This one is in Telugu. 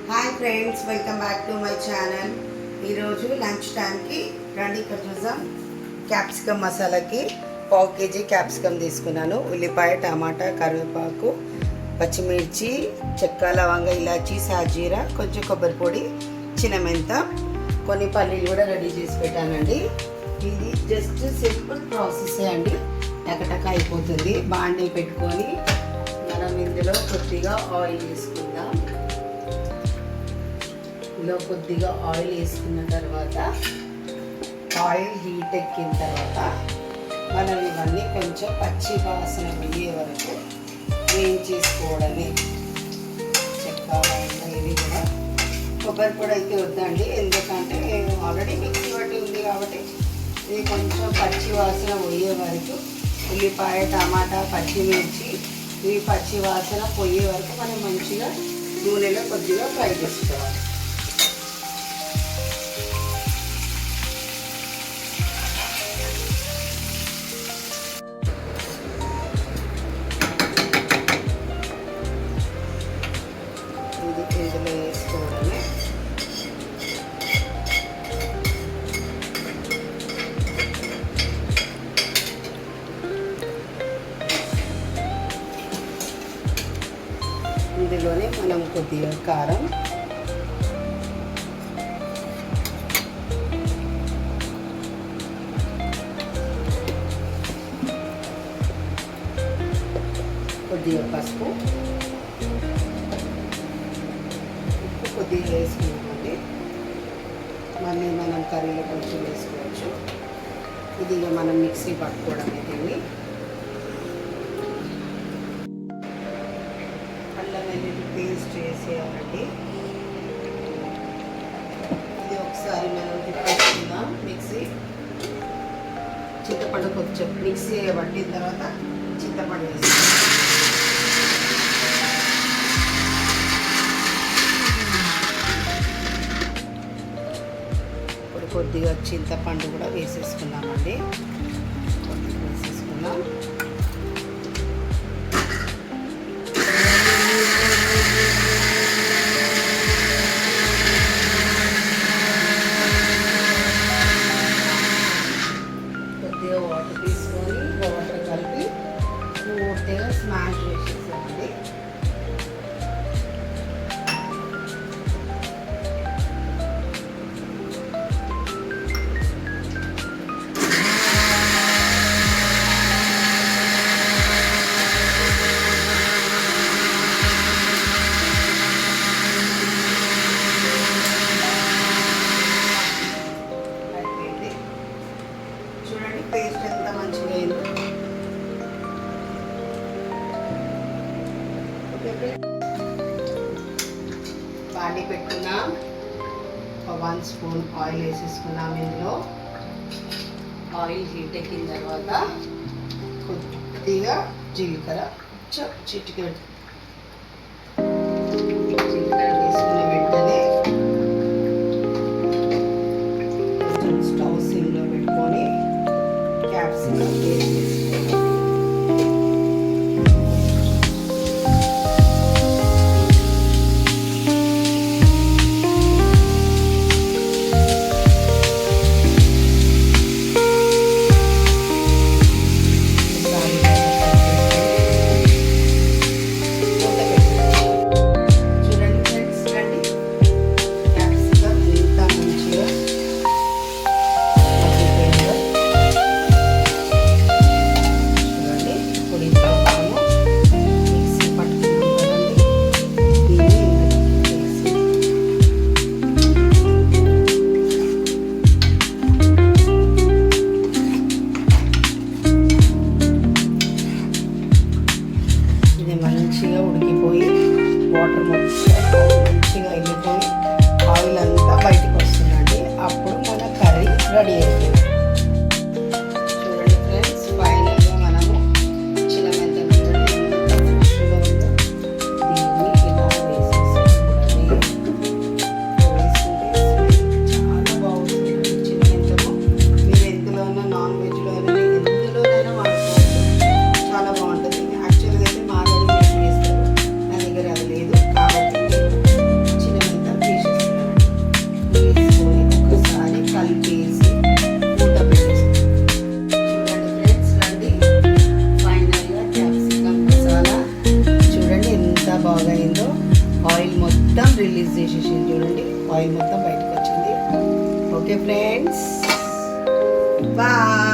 Hi friends, welcome back to my channel. ఈరోజు లంచ్ టైంకి రండి ఇక్కడ చూద్దాం. క్యాప్సికమ్ మసాలాకి 1/2 kg క్యాప్సికమ్ తీసుకున్నాను. ఉల్లిపాయ, టమాటా, కరివేపాకు, పచ్చిమిర్చి, చెక్క, లవంగ, ఇలాచీ, సాజీరా, కొంచెం కొబ్బరి పొడి, చిన్నమెంత, కొన్ని పల్లీలు కూడా రెడీ చేసి పెట్టానండి. ఇది జస్ట్ సింపుల్ ప్రాసెసే అండి, టకటక అయిపోతుంది. బాండీ పెట్టుకొని మనం ఇందులో కొద్దిగా ఆయిల్ వేసుకుందాం. ఇందులో కొద్దిగా ఆయిల్ వేసుకున్న తర్వాత ఆయిల్ హీట్ ఎక్కిన తర్వాత మనం ఇవన్నీ కొంచెం పచ్చి వాసన పోయే వరకు వేయించేసుకోవడమే. చెక్క, ఇది కూడా కొబ్బరి పొడి అయితే వద్దండి, ఎందుకంటే ఆల్రెడీ మిక్సీ పట్టి ఉంది కాబట్టి ఇది కొంచెం పచ్చి వాసన పోయే వరకు ఉల్లిపాయ, టమాటా, పచ్చిమిర్చి ఇవి పచ్చి వాసన పోయే వరకు మనం మంచిగా నూనెలో కొద్దిగా ఫ్రై చేసుకోవాలి. ఇందులో వేసుకోవడమే. ఇందులోనే మనం కొద్దిగా కారం, కొద్దిగా పసుపు, ఉప్పు కొద్దిగా వేసుకుంటుంది. మళ్ళీ మనం కర్రీలో కొంచెం వేసుకోవచ్చు. ఇది మనం మిక్సీ పట్టుకోవడం దీన్ని. అల్లం వెల్లుల్లి పేస్ట్ వేసేయాలండి. ఇది ఒకసారి మనం తిప్పేసుకుందాం. మిక్సీ చింతపండు కొంచెం మిక్సీ పట్టిన తర్వాత చింతపండు వేసుకుందాం. ఇప్పుడు కొద్దిగా చింతపండు కూడా వేసేసుకున్నామండి. కొద్దిగా వేసేసుకున్నాం. కొద్దిగా వాటర్ తీసుకొని వాటర్ కలిపి పూర్తిగా స్మాష్ చేసేసామండి. చూడండి పేస్ట్ ఎంత మంచిగా అయిందో. బాండీ పెట్టుకున్నాం. 1 స్పూన్ ఆయిల్ వేసేసుకున్నాం. ఇందులో ఆయిల్ హీట్ ఎక్కిన తర్వాత కొద్దిగా జీలకర్ర, చిటికెడు జీలకర్ర వేసుకున్న వెంటనే స్టవ్ సిమ్లో పెట్టుకొని క్యాప్సికమ్ వేసేసుకోవాలి. మంచిగా ఉడికిపోయి వాటర్ మంచిగా వెళ్ళిపోయి ఆయిల్ అంతా బయటకు వస్తుందండి. అప్పుడు మన కర్రీ రెడీ అయిపోయింది. చూడండి ఫ్రెండ్స్, ఫైనల్గా మనము చిన్నమెంత ఫ్రెష్గా ఉందో దీన్ని ఇలా వేసేసుకోవడమే. వేసుకుంటే చాలా బాగుంటుంది. చిన్నమెంతము మీరు ఎందులోనైనా, నాన్ వెజ్లో అయినా, ఎందులోనైనా వాడుకోవచ్చు. చాలా బాగుంటుంది. యాక్చువల్గా అయితే మా దగ్గర వేస్తారు, నా దగ్గర అది లేదు కాబట్టి చిన్న రిలీజ్ చేసేసి చూడండి, ఆయిల్ మొత్తం బయటకు వచ్చింది. Okay friends, bye.